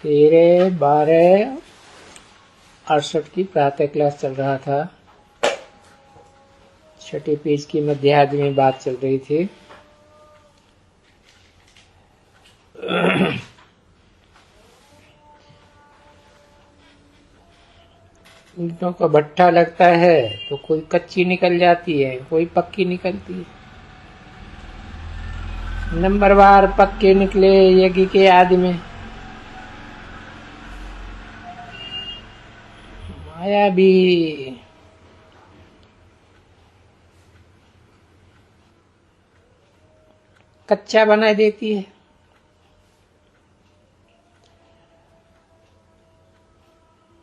13/12/68 की प्रातः क्लास चल रहा था। छठे पेज की मध्यार्ध में बात चल रही थी। ईंटों का भट्ठा लगता है तो कोई कच्ची निकल जाती है, कोई पक्की निकलती है। नंबरवार पक्के निकले यज्ञ के आदि में। माया भी कच्चा बना देती है।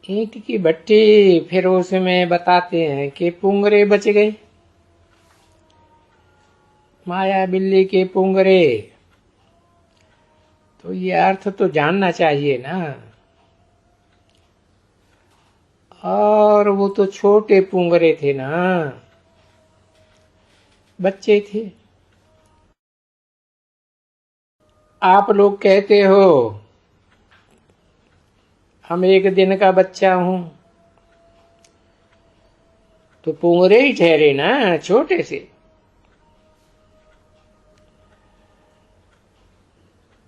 ईंट की भट्टी, फिर उसमें बताते हैं कि पुंगरे बच गए, माया बिल्ली के पुंगरे। तो ये अर्थ तो जानना चाहिए ना। और वो तो छोटे पुंगरे थे ना, बच्चे थे। आप लोग कहते हो हम एक दिन का बच्चा हूं, तो पुंगरे ही ठहरे ना, छोटे से।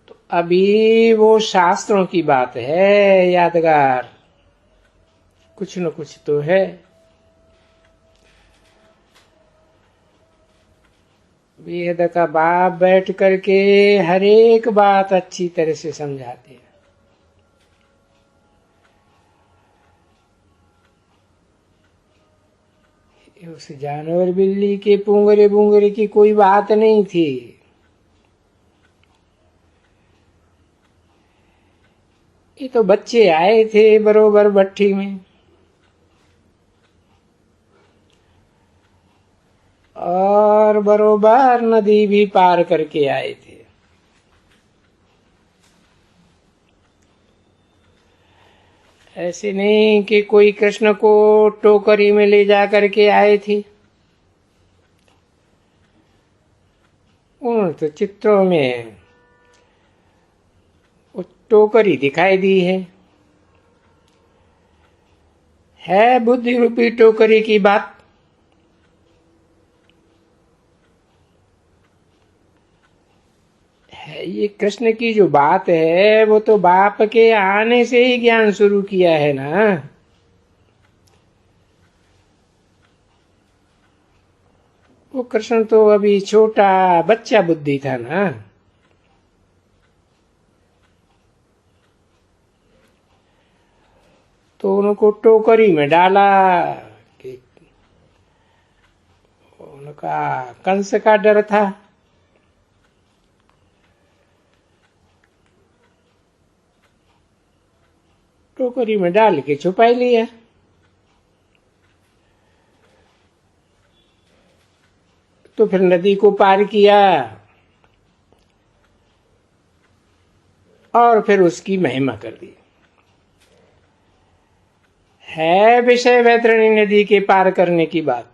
तो अभी वो शास्त्रों की बात है यादगार, कुछ न कुछ तो है। वेद का बाप बैठ करके हर एक बात अच्छी तरह से समझाते हैं। उस जानवर बिल्ली के पुंगरे बुंगरे की कोई बात नहीं थी। ये तो बच्चे आए थे बरोबर भट्ठी में, और बरोबर नदी भी पार करके आए थे। ऐसे नहीं कि कोई कृष्ण को टोकरी में ले जा करके आए थे। उन तो चित्रों में वो टोकरी दिखाई दी है बुद्धि रूपी टोकरी की बात। ये कृष्ण की जो बात है वो तो बाप के आने से ही ज्ञान शुरू किया है ना। वो कृष्ण तो अभी छोटा बच्चा बुद्धि था ना। तो उनको टोकरी में डाला कि उनका कंस का डर था। टोकरी में डाल के छुपाई लिया। तो फिर नदी को पार किया और फिर उसकी महिमा कर दी। है विषय वैतरणी नदी के पार करने की बात।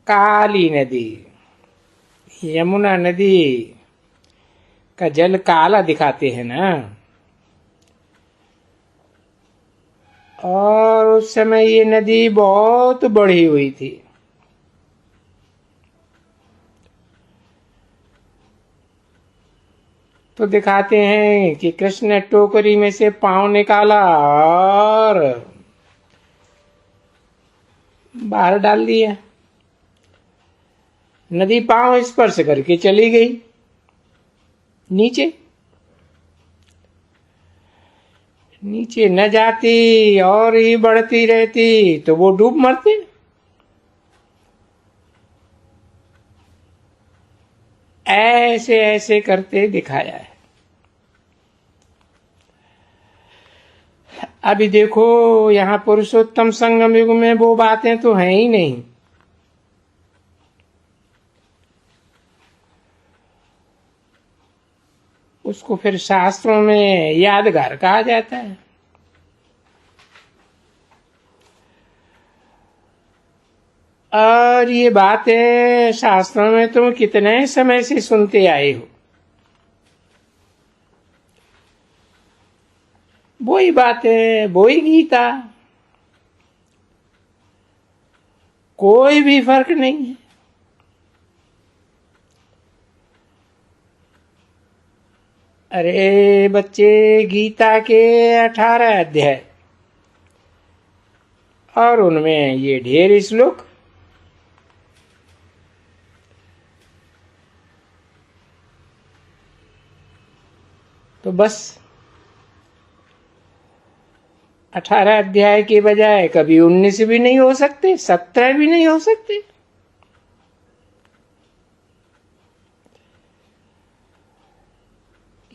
काली नदी, यमुना नदी का जल काला दिखाते हैं ना। और उस समय ये नदी बहुत बढ़ी हुई थी। तो दिखाते हैं कि कृष्ण ने टोकरी में से पांव निकाला और बाहर डाल दिया। नदी पांव स्पर्श करके चली गई नीचे। नीचे न जाती और ही बढ़ती रहती तो वो डूब मरते। ऐसे ऐसे करते दिखाया है। अभी देखो यहाँ पुरुषोत्तम संगम युग में वो बातें तो हैं ही नहीं। उसको फिर शास्त्रों में यादगार कहा जाता है। और ये बातें शास्त्रों में तुम कितने समय से सुनते आए हो। वही बात है, वही गीता, कोई भी फर्क नहीं है। अरे बच्चे, गीता के 18 अध्याय और उनमें ये ढेर श्लोक, तो बस 18 अध्याय के बजाय कभी 19 भी नहीं हो सकते, 17 भी नहीं हो सकते।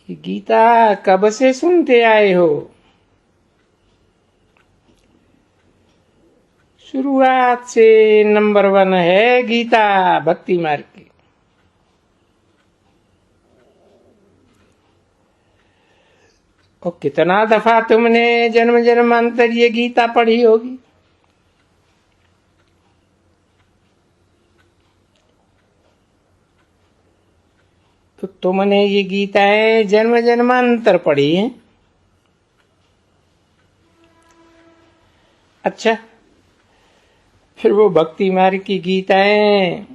ये गीता कब से सुनते आए हो? शुरुआत से नंबर 1 है गीता भक्ति मार्ग की। और कितना दफा तुमने जन्म जन्मांतर ये गीता पढ़ी होगी? तो तुमने ये गीताएं जन्म जन्मांतर पढ़ी हैं। अच्छा, फिर वो भक्ति मार्ग की गीताएं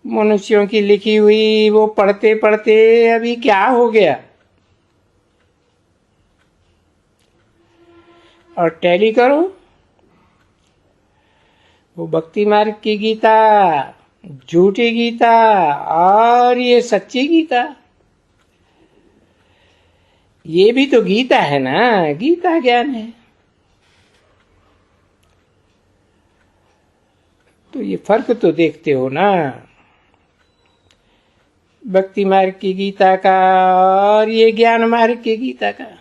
मनुष्यों की लिखी हुई, वो पढ़ते पढ़ते अभी क्या हो गया? और टैली करो, वो भक्ति मार्ग की गीता झूठी गीता और ये सच्ची गीता, ये भी तो गीता है ना, गीता ज्ञान है। तो ये फर्क तो देखते हो ना, भक्ति मार्ग की गीता का और ये ज्ञान मार्ग की गीता का।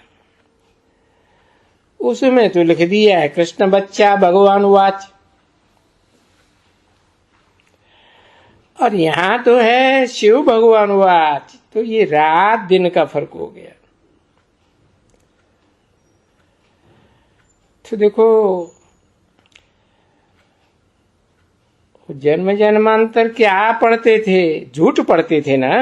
उसमें तो लिख दिया है कृष्ण बच्चा भगवान वाच, और यहां तो है शिव भगवान वाच। तो ये रात दिन का फर्क हो गया। तो देखो, जन्म जन्मांतर क्या पढ़ते थे? झूठ पढ़ते थे ना।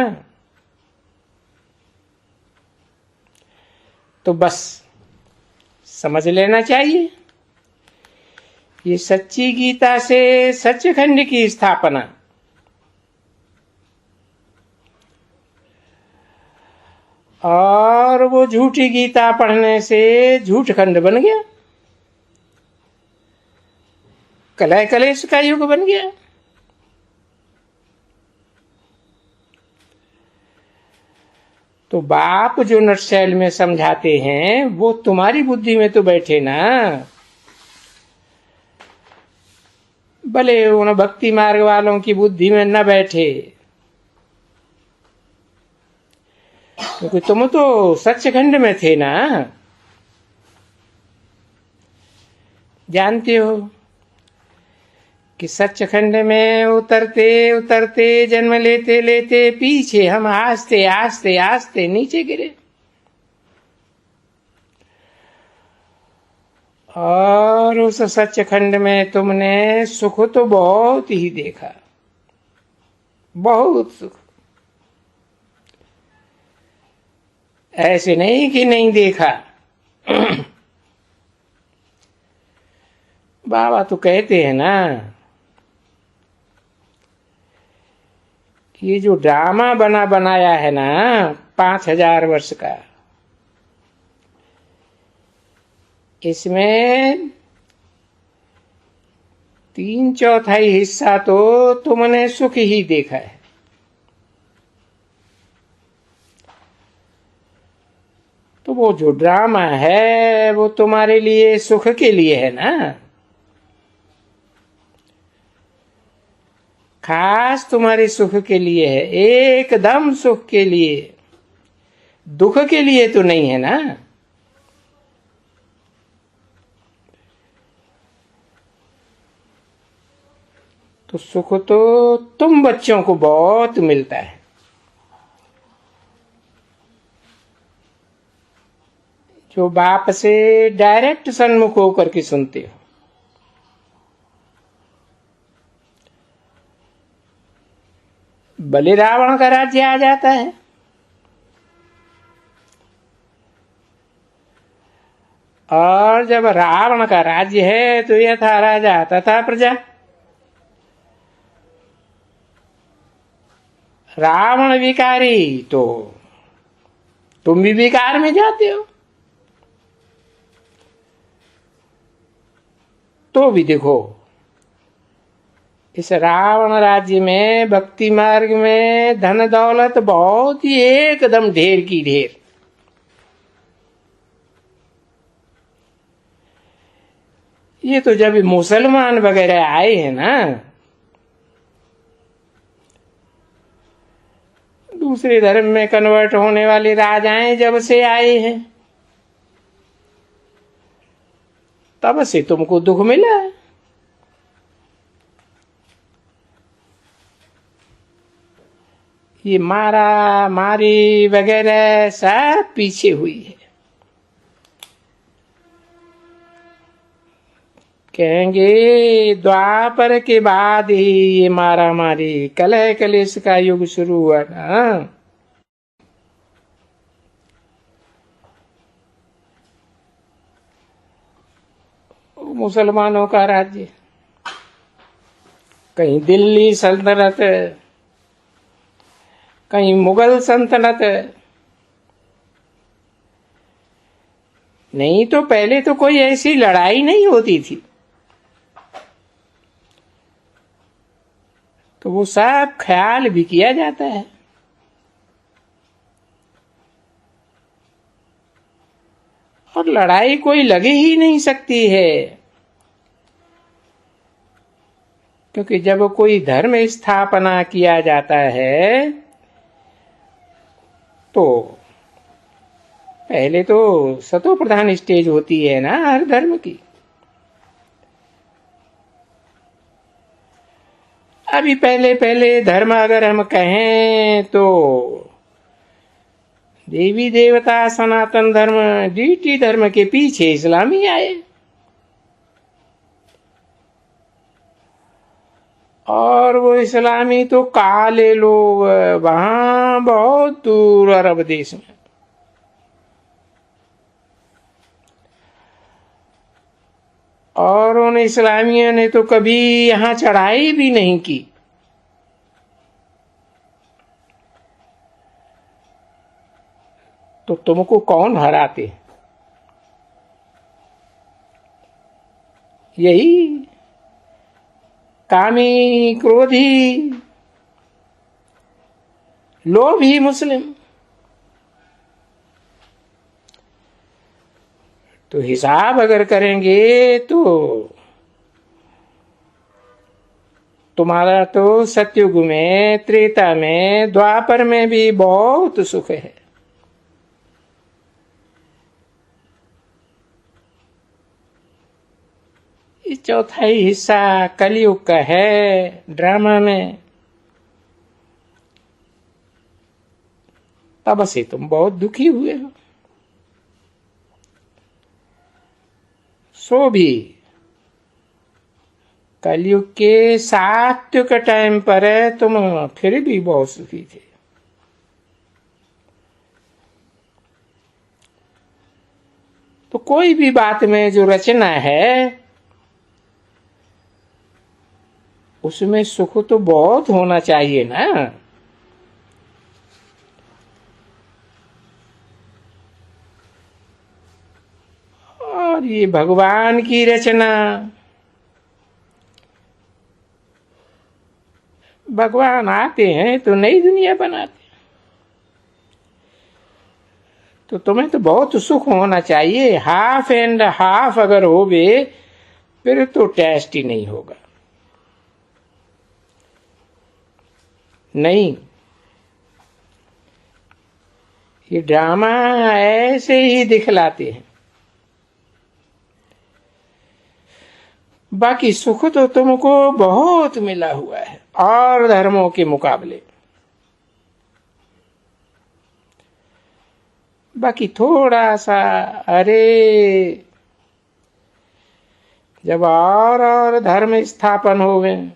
तो बस समझ लेना चाहिए, ये सच्ची गीता से सचखंड की स्थापना, और वो झूठी गीता पढ़ने से झूठ खंड बन गया, कलह कलेश का युग बन गया। तो बाप जो नटशैल में समझाते हैं वो तुम्हारी बुद्धि में तो बैठे ना, भले उन भक्ति मार्ग वालों की बुद्धि में न बैठे, क्योंकि तुम तो सचखंड में थे ना। जानते हो कि सचखंड में उतरते उतरते, जन्म लेते लेते पीछे हम आस्ते आस्ते आस्ते नीचे गिरे, और उस सचखंड में तुमने सुख तो बहुत ही देखा, बहुत सुख। ऐसे नहीं कि नहीं देखा। बाबा तो कहते हैं ना कि ये जो ड्रामा बनाया है ना 5000 वर्ष का, इसमें 3/4 हिस्सा तो तुमने सुख ही देखा है। तो वो जो ड्रामा है वो तुम्हारे लिए सुख के लिए है ना, खास तुम्हारे सुख के लिए है, एकदम सुख के लिए, दुख के लिए तो नहीं है ना। तो सुख तो तुम बच्चों को बहुत मिलता है, जो बाप से डायरेक्ट सन्मुख होकर के सुनते हो। भले रावण का राज्य आ जाता है, और जब रावण का राज्य है तो यथा राजा तथा प्रजा। रावण विकारी तो तुम भी विकार में जाते हो। तो भी देखो, इस रावण राज्य में भक्ति मार्ग में धन दौलत बहुत ही एकदम ढेर की ढेर। ये तो जब मुसलमान वगैरह आए हैं ना, दूसरे धर्म में कन्वर्ट होने वाले राजाएं जब से आए हैं, तब से तुमको दुख मिला है। ये मारा मारी वगैरह सब पीछे हुई है। कहेंगे द्वापर के बाद ही ये मारा मारी कलह कलेश का युग शुरू हुआ ना। मुसलमानों का राज्य, कहीं दिल्ली सल्तनत, कहीं मुगल सल्तनत। नहीं तो पहले तो कोई ऐसी लड़ाई नहीं होती थी, तो वो सब ख्याल भी किया जाता है। और लड़ाई कोई लगे ही नहीं सकती है, क्योंकि जब कोई धर्म स्थापना किया जाता है तो पहले तो सतो प्रधान स्टेज होती है ना हर धर्म की। अभी पहले पहले धर्म अगर हम कहें तो देवी देवता सनातन धर्म डीटी धर्म के पीछे इस्लामी आए, और वो इस्लामी तो काले लोग वहां बहुत दूर अरब देश में। और उन इस्लामियों ने तो कभी यहां चढ़ाई भी नहीं की। तो तुमको कौन हराते? यही कामी क्रोधी लोभी मुस्लिम। तो हिसाब अगर करेंगे तो तुम्हारा तो सतयुग में, त्रेता में, द्वापर में भी बहुत सुख है। इस चौथाई हिस्सा कलयुग का है ड्रामा में, तब से तुम बहुत दुखी हुए हो। सो भी कलयुग के सात्विक टाइम पर तुम फिर भी बहुत सुखी थे। तो कोई भी बात में जो रचना है उसमें सुख तो बहुत होना चाहिए ना। और ये भगवान की रचना, भगवान आते हैं तो नई दुनिया बनाते, तो तुम्हें तो बहुत सुख होना चाहिए। हाफ एंड हाफ अगर होवे फिर तो टेस्ट ही नहीं होगा। नहीं, ये ड्रामा ऐसे ही दिखलाते हैं। बाकी सुख तो तुमको बहुत मिला हुआ है और धर्मों के मुकाबले। बाकी थोड़ा सा, अरे जब और धर्म स्थापन हो गए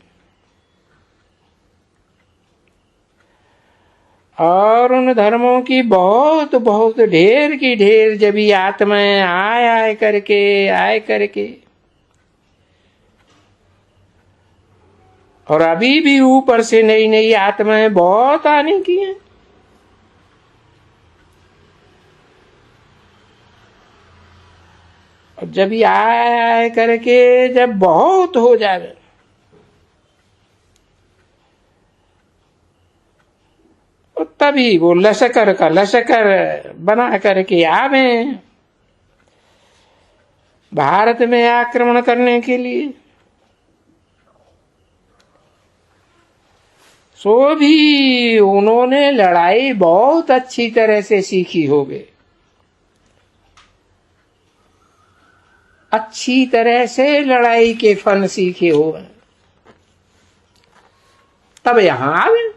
और उन धर्मों की बहुत बहुत ढेर की ढेर जब ये आत्माएं आए करके और अभी भी ऊपर से नई नई आत्माएं बहुत आने की हैं। और जब ये आए करके जब बहुत हो जाए तो तभी वो लश्कर का लश्कर बना करके आवे भारत में आक्रमण करने के लिए। सो भी उन्होंने लड़ाई बहुत अच्छी तरह से सीखी होगी, अच्छी तरह से लड़ाई के फन सीखे हो, तब यहां आवे।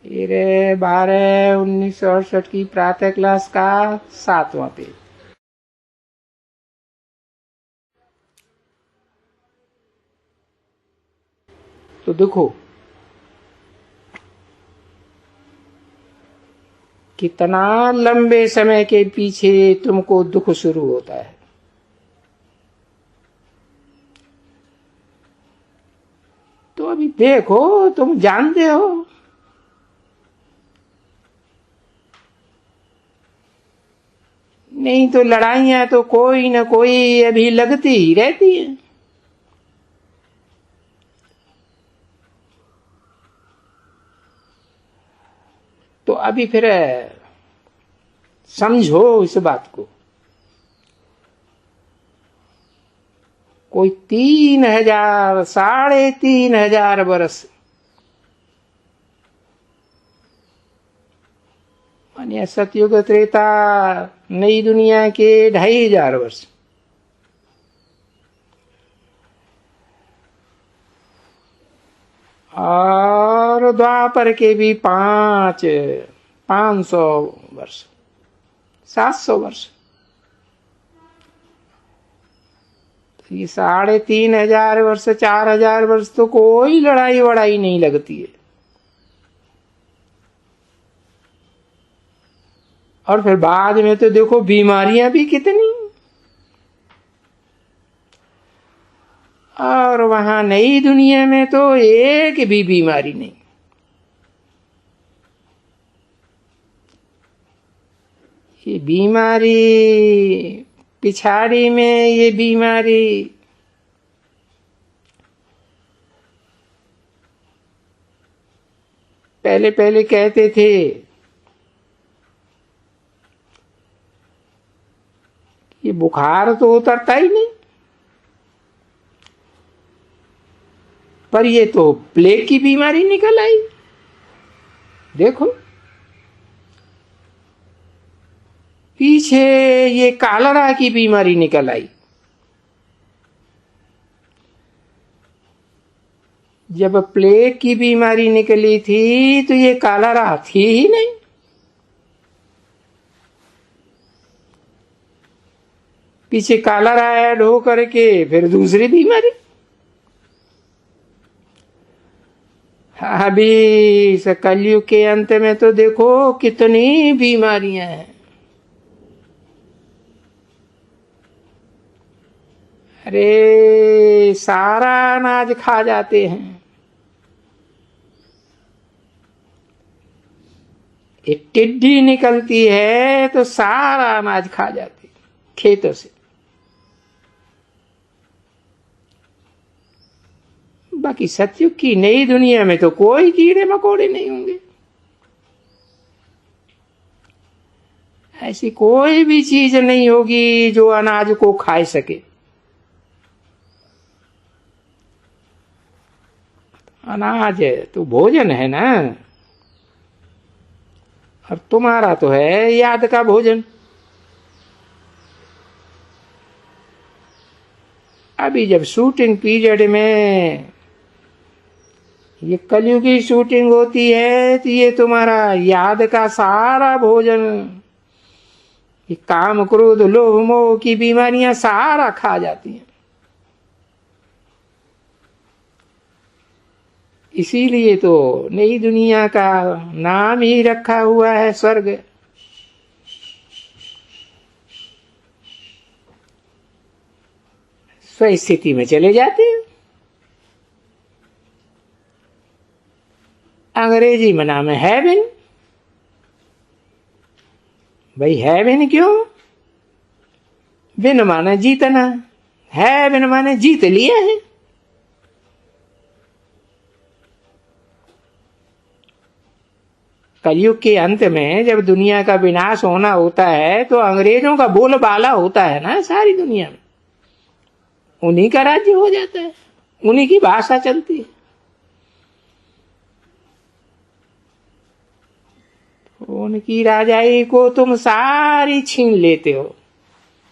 13/12/1968 की प्रातः क्लास का 7वां पेज। तो देखो कितना लंबे समय के पीछे तुमको दुख शुरू होता है। तो अभी देखो, तुम जानते हो नहीं तो लड़ाइयां तो कोई ना कोई अभी लगती ही रहती है। तो अभी फिर समझो इस बात को। कोई 3000 3500 वर्ष मानिए सतयुग त्रेता नई दुनिया के 2500 वर्ष, और द्वापर के भी 500 वर्ष 700 वर्ष। तो ये 3500 वर्ष 4000 वर्ष तो कोई लड़ाई वड़ाई नहीं लगती है। और फिर बाद में तो देखो बीमारियां भी कितनी, और वहां नई दुनिया में तो एक भी बीमारी नहीं। ये बीमारी पिछाड़ी में, ये बीमारी पहले पहले कहते थे ये बुखार तो उतरता ही नहीं, पर ये तो प्लेग की बीमारी निकल आई। देखो पीछे ये कालरा की बीमारी निकल आई। जब प्लेग की बीमारी निकली थी तो ये कालरा थी ही नहीं। पीछे कालरा ऐड हो करके फिर दूसरी बीमारी। अभी इस कलयुग के अंत में तो देखो कितनी बीमारियां हैं। अरे सारा अनाज खा जाते हैं। एक टिड्डी निकलती है तो सारा अनाज खा जाती है खेतों से। बाकी सतयुग की नई दुनिया में तो कोई कीड़े मकोड़े नहीं होंगे। ऐसी कोई भी चीज नहीं होगी जो अनाज को खा सके। अनाज तो भोजन है ना, और तुम्हारा तो है याद का भोजन। अभी जब शूटिंग पीरियड में ये कलयुगी शूटिंग होती है तो ये तुम्हारा याद का सारा भोजन, ये काम क्रोध लोभ मोह की बीमारियां सारा खा जाती हैं। इसीलिए तो नई दुनिया का नाम ही रखा हुआ है स्वर्ग। स्वस्थिति में चले जाते हैं। अंग्रेजी में नाम है हेवन। भाई हेवन क्यों? विन माने जीतना, हेवन माने जीत लिया है। कलयुग के अंत में जब दुनिया का विनाश होना होता है तो अंग्रेजों का बोलबाला होता है ना सारी दुनिया में, उन्हीं का राज्य हो जाता है, उन्हीं की भाषा चलती है। उनकी राजाई को तुम सारी छीन लेते हो,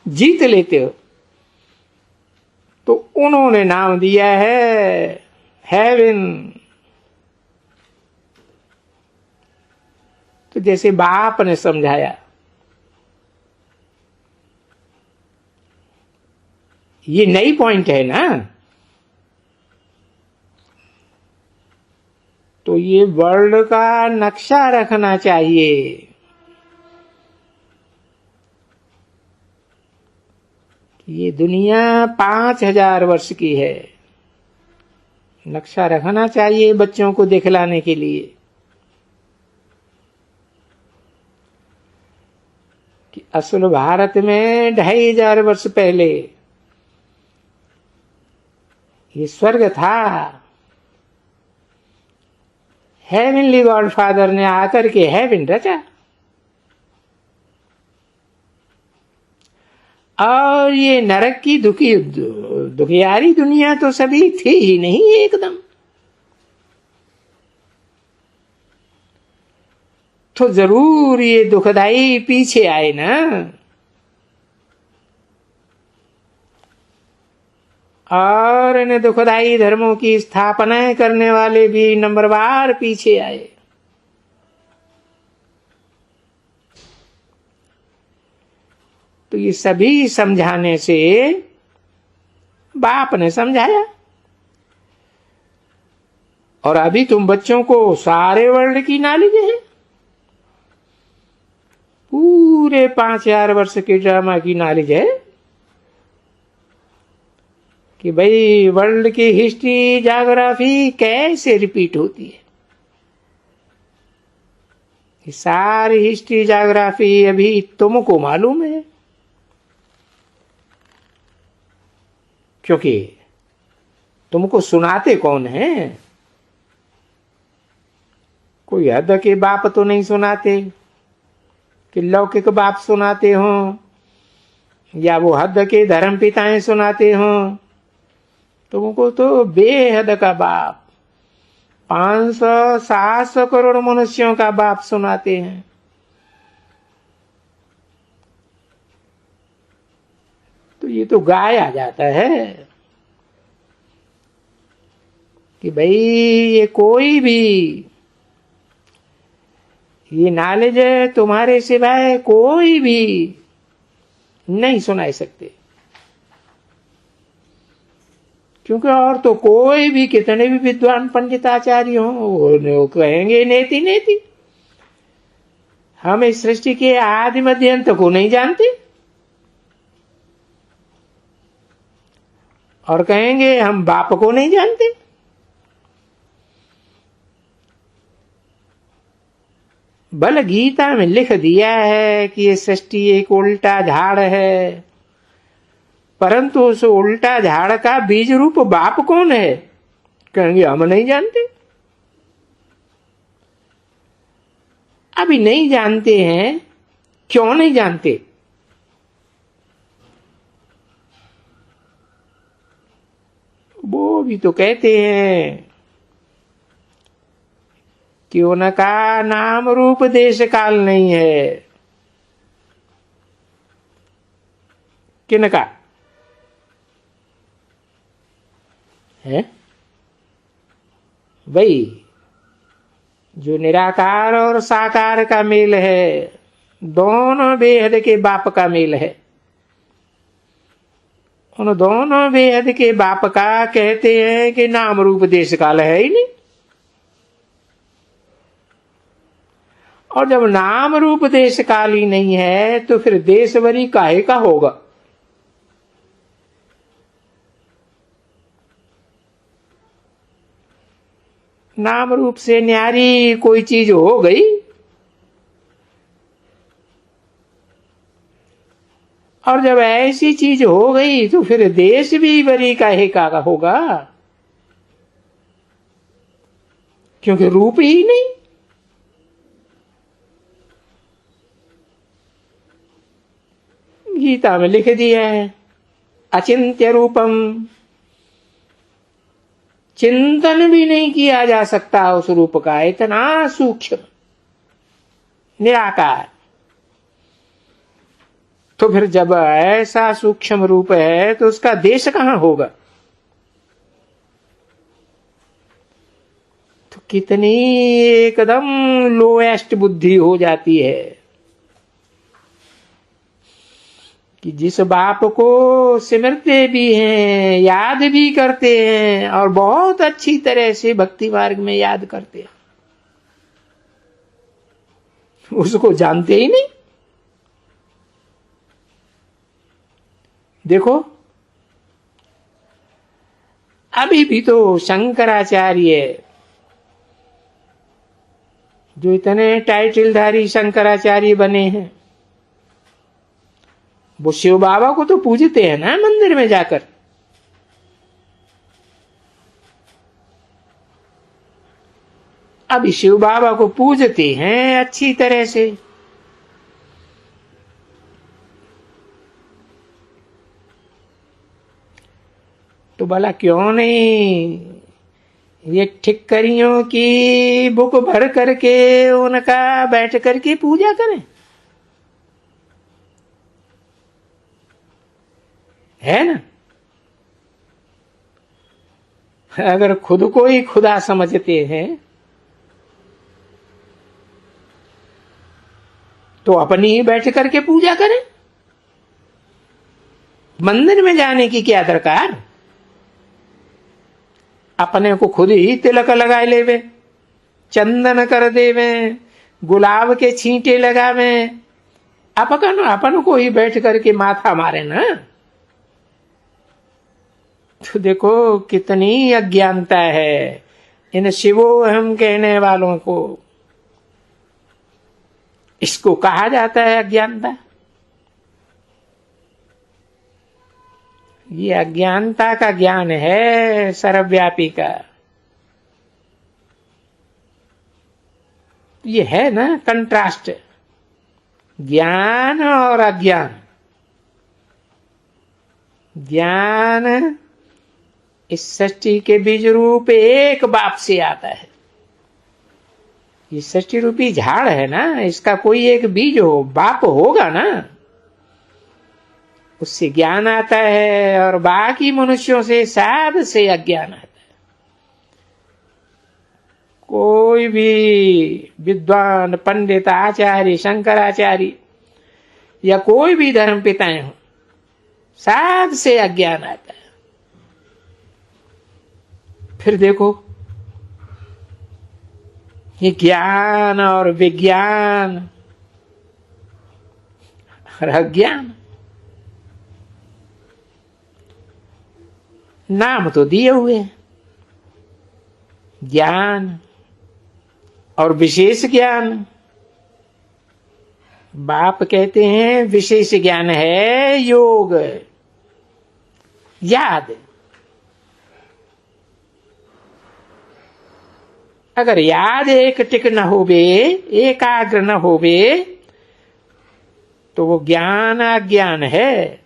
जीत लेते हो, तो उन्होंने नाम दिया है हेवन। तो जैसे बाप ने समझाया, ये नई पॉइंट है ना, तो ये वर्ल्ड का नक्शा रखना चाहिए। ये दुनिया 5000 वर्ष की है, नक्शा रखना चाहिए बच्चों को दिखलाने के लिए कि असल भारत में 2500 वर्ष पहले ये स्वर्ग था। हेवनली गॉडफादर ने आकर के हेवन रचा, और ये नरक की दुखियारी दुनिया तो सभी थी ही नहीं एकदम। तो जरूर ये दुखदाई पीछे आए ना, और इन दुखदाई धर्मों की स्थापना करने वाले भी नंबरवार पीछे आए। तो ये सभी समझाने से बाप ने समझाया, और अभी तुम बच्चों को सारे वर्ल्ड की नॉलेज है, पूरे 5000 वर्ष के ड्रामा की नॉलेज है कि भाई वर्ल्ड की हिस्ट्री ज्योग्राफी कैसे रिपीट होती है। ये सारी हिस्ट्री ज्योग्राफी अभी तुमको मालूम है, क्योंकि तुमको सुनाते कौन है? कोई हद के बाप तो नहीं सुनाते कि लौकिक बाप सुनाते हो, या वो हद के धर्म पिताएं सुनाते हो। तुमको तो बेहद का बाप, 500-700 करोड़ मनुष्यों का बाप सुनाते हैं। तो ये तो गाया जाता है कि भाई ये कोई भी ये नॉलेज है तुम्हारे सिवाय कोई भी नहीं सुना सकते, क्योंकि और तो कोई भी कितने भी विद्वान पंडित आचार्य हों वो कहेंगे नेति नेति, हम इस सृष्टि के आदि मध्य अंत को नहीं जानते, और कहेंगे हम बाप को नहीं जानते। बल गीता में लिख दिया है कि ये सृष्टि एक उल्टा झाड़ है, परंतु उस उल्टा झाड़ का बीज रूप बाप कौन है? कहेंगे हम नहीं जानते। अभी नहीं जानते हैं, क्यों नहीं जानते? वो भी तो कहते हैं कि उनका नाम रूप देश काल नहीं है। किनका है? भाई जो निराकार और साकार का मेल है, दोनों बेहद के बाप का मेल है। उन दोनों बेहद के बाप का कहते हैं कि नाम रूप देश काल है ही नहीं। और जब नाम रूप देश काल ही नहीं है तो फिर देशवरी काहे का होगा। नाम रूप से न्यारी कोई चीज हो गई और जब ऐसी चीज हो गई तो फिर देश भी वरी काहे का होगा, क्योंकि रूप ही नहीं। गीता में लिख दिया है अचिंत्य रूपम, चिंतन भी नहीं किया जा सकता उस रूप का, इतना सूक्ष्म निराकार। तो फिर जब ऐसा सूक्ष्म रूप है तो उसका देश कहां होगा। तो कितनी एकदम लोएस्ट बुद्धि हो जाती है कि जिस बाप को सिमरते भी हैं, याद भी करते हैं और बहुत अच्छी तरह से भक्ति मार्ग में याद करते हैं, उसको जानते ही नहीं। देखो अभी भी तो शंकराचार्य, जो इतने टाइटलधारी शंकराचार्य बने हैं, वो शिव बाबा को तो पूजते हैं ना मंदिर में जाकर। अभी शिव बाबा को पूजते हैं अच्छी तरह से, तो भला क्यों नहीं ये ठिक्करियों की बुक भर करके उनका बैठ करके पूजा करें, है ना। अगर खुद को ही खुदा समझते हैं तो अपनी ही बैठ करके पूजा करें, मंदिर में जाने की क्या दरकार। अपने को खुद ही तिलक लगाए लेवे, चंदन कर देवे, गुलाब के छींटे लगावे, अपन को ही बैठ करके माथा मारे ना। तो देखो कितनी अज्ञानता है इन शिवो हम कहने वालों को। इसको कहा जाता है अज्ञानता। ये अज्ञानता का ज्ञान है सर्वव्यापी का। ये है ना कंट्रास्ट, ज्ञान और अज्ञान। ज्ञान इस सृष्टि के बीज रूप एक बाप से आता है। ये सृष्टि रूपी झाड़ है ना, इसका कोई एक बीज हो, बाप होगा ना, उससे ज्ञान आता है। और बाकी मनुष्यों से सब से अज्ञान आता है। कोई भी विद्वान पंडित आचार्य शंकराचार्य या कोई भी धर्म पिताएं हो, सब से अज्ञान आता है। फिर देखो ये ज्ञान और विज्ञान और अज्ञान, नाम तो दिए हुए हैं ज्ञान और विशेष ज्ञान। बाप कहते हैं विशेष ज्ञान है योग, याद। अगर याद एक टिक न होवे, एकाग्र न होवे, तो वो ज्ञान अज्ञान है।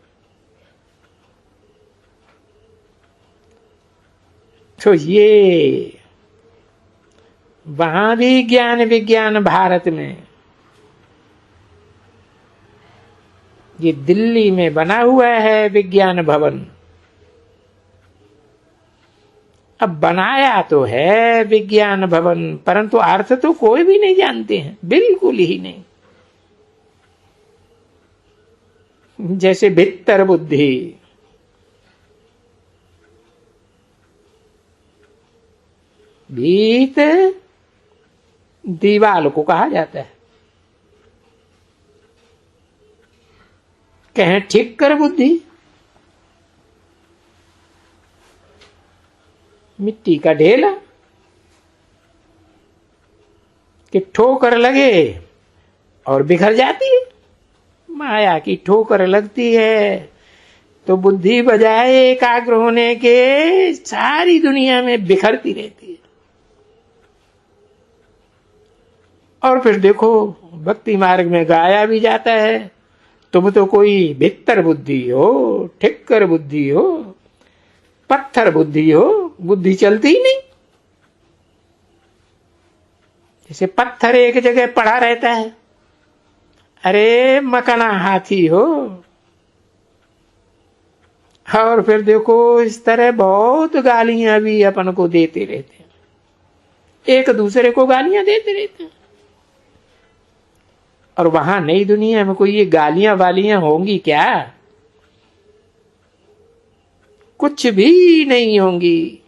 तो ये वहां भी ज्ञान विज्ञान भारत में, ये दिल्ली में बना हुआ है विज्ञान भवन। अब बनाया तो है विज्ञान भवन, परंतु अर्थ तो कोई भी नहीं जानते हैं, बिल्कुल ही नहीं। जैसे भीतर बुद्धि, भीत दीवाल को कहा जाता है। कहें ठीक कर बुद्धि, मिट्टी का ढेला कि ठोकर लगे और बिखर जाती है। माया की ठोकर लगती है तो बुद्धि बजाय एकाग्र होने के सारी दुनिया में बिखरती रहती है। और फिर देखो भक्ति मार्ग में गाया भी जाता है, तुम तो कोई भित्तर बुद्धि हो, ठिक्कर बुद्धि हो, पत्थर बुद्धि हो, बुद्धि चलती ही नहीं। जैसे पत्थर एक जगह पड़ा रहता है, अरे मकना हाथी हो। और फिर देखो इस तरह बहुत गालियां भी अपन को देते रहते हैं, एक दूसरे को गालियां देते रहते हैं। और वहां नई दुनिया में कोई ये गालियां वालियां होंगी क्या? कुछ भी नहीं होंगी।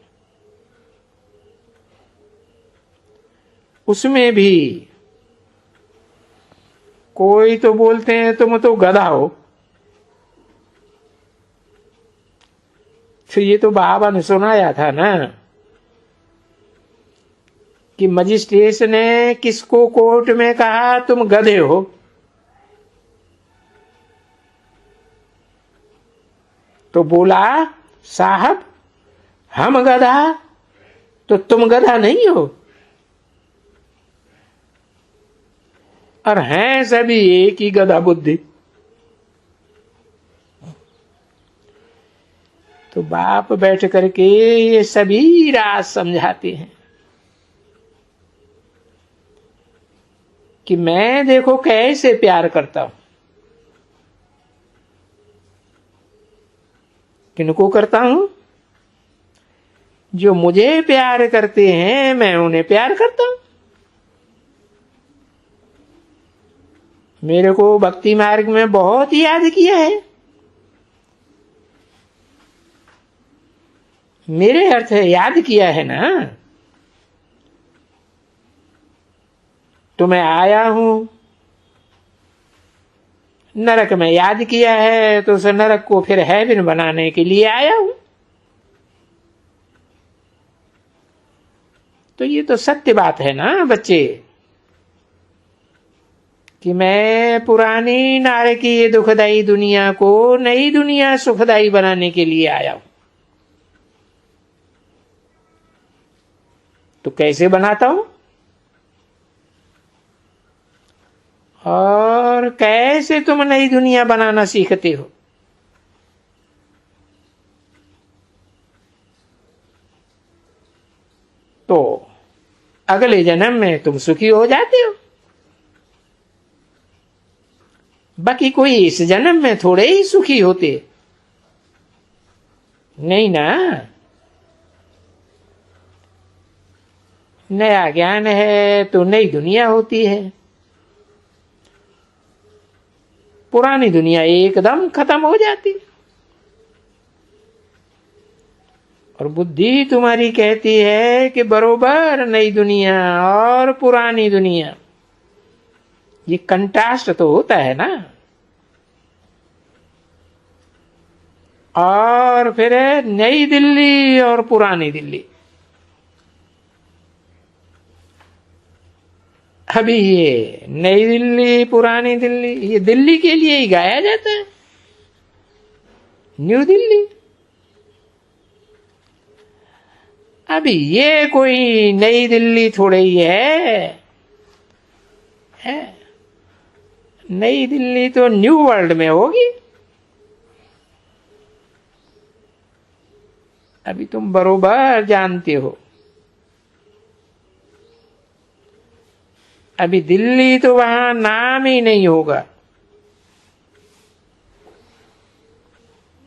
उसमें भी कोई तो बोलते हैं तुम तो गधा हो। तो ये तो बाबा ने सुनाया था ना कि मजिस्ट्रेट ने किसको कोर्ट में कहा तुम गधे हो। तो बोला साहब हम गधा तो तुम गधा नहीं हो, और हैं सभी एक ही गधा बुद्धि। तो बाप बैठ करके ये सभी राज समझाते हैं कि मैं देखो कैसे प्यार करता हूं। किनको करता हूं? जो मुझे प्यार करते हैं मैं उन्हें प्यार करता हूं। मेरे को भक्ति मार्ग में बहुत याद किया है। मेरे अर्थ है याद किया है ना। तो मैं आया हूं नरक में, याद किया है तो उस नरक को फिर हेवन बनाने के लिए आया हूं। तो ये तो सत्य बात है ना बच्चे, कि मैं पुरानी नारे की ये दुखदाई दुनिया को नई दुनिया सुखदाई बनाने के लिए आया हूं। तो कैसे बनाता हूं और कैसे तुम नई दुनिया बनाना सीखते हो? तो अगले जन्म में तुम सुखी हो जाते हो। बाकी कोई इस जन्म में थोड़े ही सुखी होते, नहीं ना। नया ज्ञान है तो नई दुनिया होती है, पुरानी दुनिया एकदम खत्म हो जाती। और बुद्धि तुम्हारी कहती है कि बरोबर नई दुनिया और पुरानी दुनिया, ये कंट्रास्ट तो होता है ना। और फिर है नई दिल्ली और पुरानी दिल्ली। अभी ये नई दिल्ली पुरानी दिल्ली, ये दिल्ली के लिए ही गाया जाता है, न्यू दिल्ली। अभी ये कोई नई दिल्ली थोड़े ही है। नई दिल्ली तो न्यू वर्ल्ड में होगी। अभी तुम बरोबर जानते हो, अभी दिल्ली तो वहां नाम ही नहीं होगा।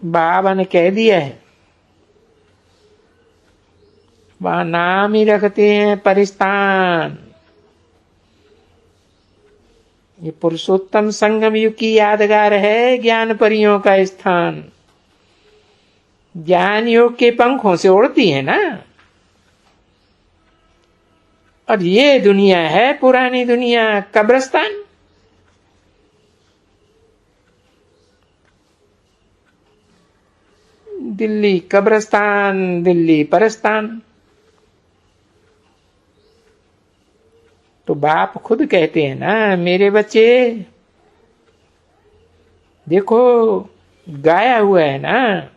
बाबा ने कह दिया है, वहां नाम ही रखते हैं परिस्तान। ये पुरुषोत्तम संगम युग की यादगार है, ज्ञान परियों का स्थान। ज्ञान योग के पंखों से उड़ती है ना। और ये दुनिया है पुरानी दुनिया, कब्रिस्तान। दिल्ली कब्रिस्तान, दिल्ली परस्तान। तो बाप खुद कहते हैं ना, मेरे बच्चे देखो गाया हुआ है ना,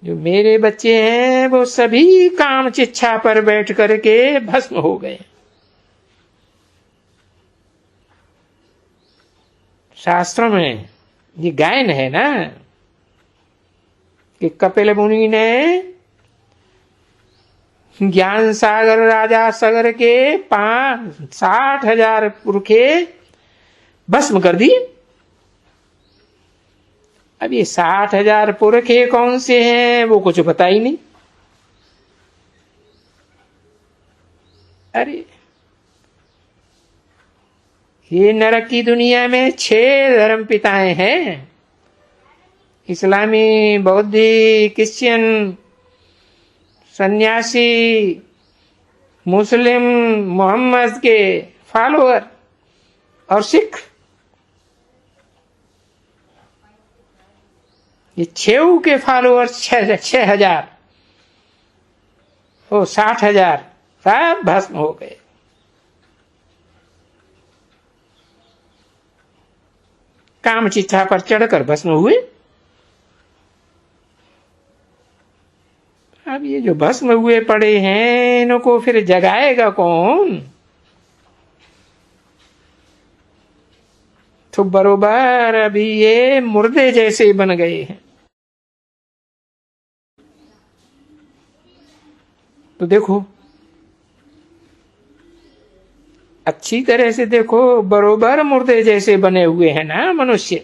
जो मेरे बच्चे हैं वो सभी काम चिच्छा पर बैठ करके भस्म हो गए। शास्त्रों में ये गायन है ना कि कपिल मुनि ने ज्ञान सागर राजा सागर के 60,000 पुरखे भस्म कर दिए। अब ये 60,000 पुरखे कौन से हैं वो कुछ पता ही नहीं। अरे ये नरक की दुनिया में 6 धर्म पिताएं हैं, इस्लामी, बौद्धी, क्रिश्चियन, सन्यासी, मुस्लिम, मोहम्मद के फॉलोअर और सिख। ये 6 के फॉलोअर्स 6,000 ओ 60,000 सब भस्म हो गए। काम चिट्ठा पर चढ़कर भस्म हुए। अब ये जो भस्म हुए पड़े हैं इनको फिर जगाएगा कौन? तो बरोबर अभी ये मुर्दे जैसे बन गए हैं। तो देखो अच्छी तरह से देखो, बरोबर मुर्दे जैसे बने हुए हैं ना मनुष्य।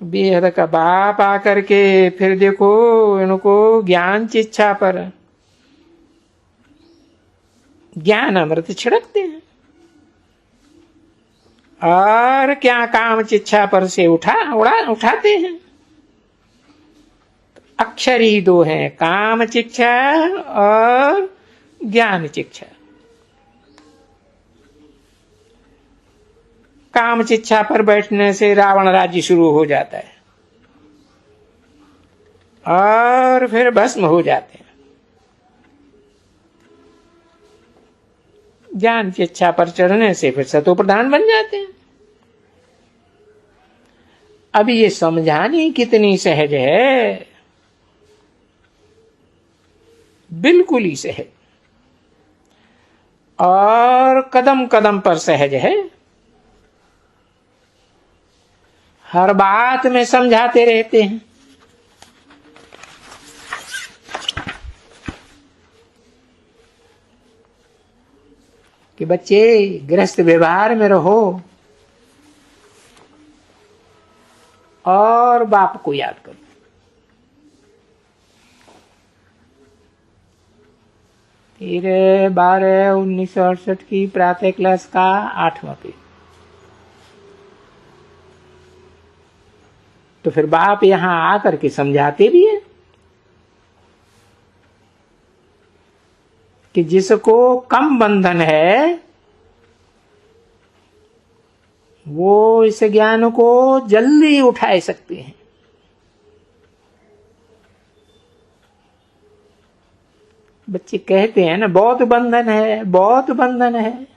तो बेहद का बाप आकर के फिर देखो इनको ज्ञान चिच्छा पर ज्ञान अमृत छिड़कते हैं और क्या काम चिच्छा पर से उठाते हैं। अक्षर ही 2 हैं, काम चिच्छा और ज्ञान चिच्छा। काम चिच्छा पर बैठने से रावण राज्य शुरू हो जाता है और फिर भस्म हो जाते हैं। ज्ञान चिच्छा पर चढ़ने से फिर सतो प्रधान बन जाते हैं। अभी ये समझानी कितनी सहज है, बिल्कुल ही सहज और कदम कदम पर सहज है। हर बात में समझाते रहते हैं कि बच्चे गृहस्थ व्यवहार में रहो और बाप को याद करो। फिर 12/1968 की प्रातः क्लास का 8वां पेज। तो फिर बाप यहां आकर के समझाते भी है कि जिसको कम बंधन है वो इस ज्ञान को जल्दी उठा सकते हैं। बच्चे कहते हैं ना बहुत बंधन है, बहुत बंधन है।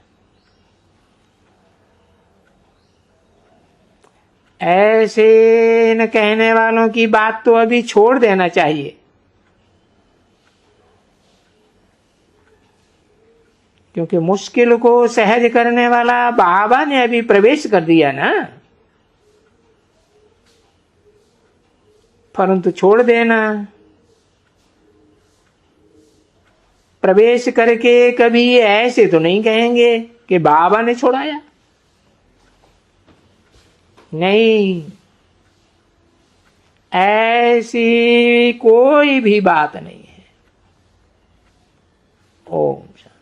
ऐसे न कहने वालों की बात तो अभी छोड़ देना चाहिए, क्योंकि मुश्किल को सहज करने वाला बाबा ने अभी प्रवेश कर दिया ना। परंतु छोड़ देना, प्रवेश करके कभी ऐसे तो नहीं कहेंगे कि बाबा ने छोड़ाया। नहीं, ऐसी कोई भी बात नहीं है। ओम शांति।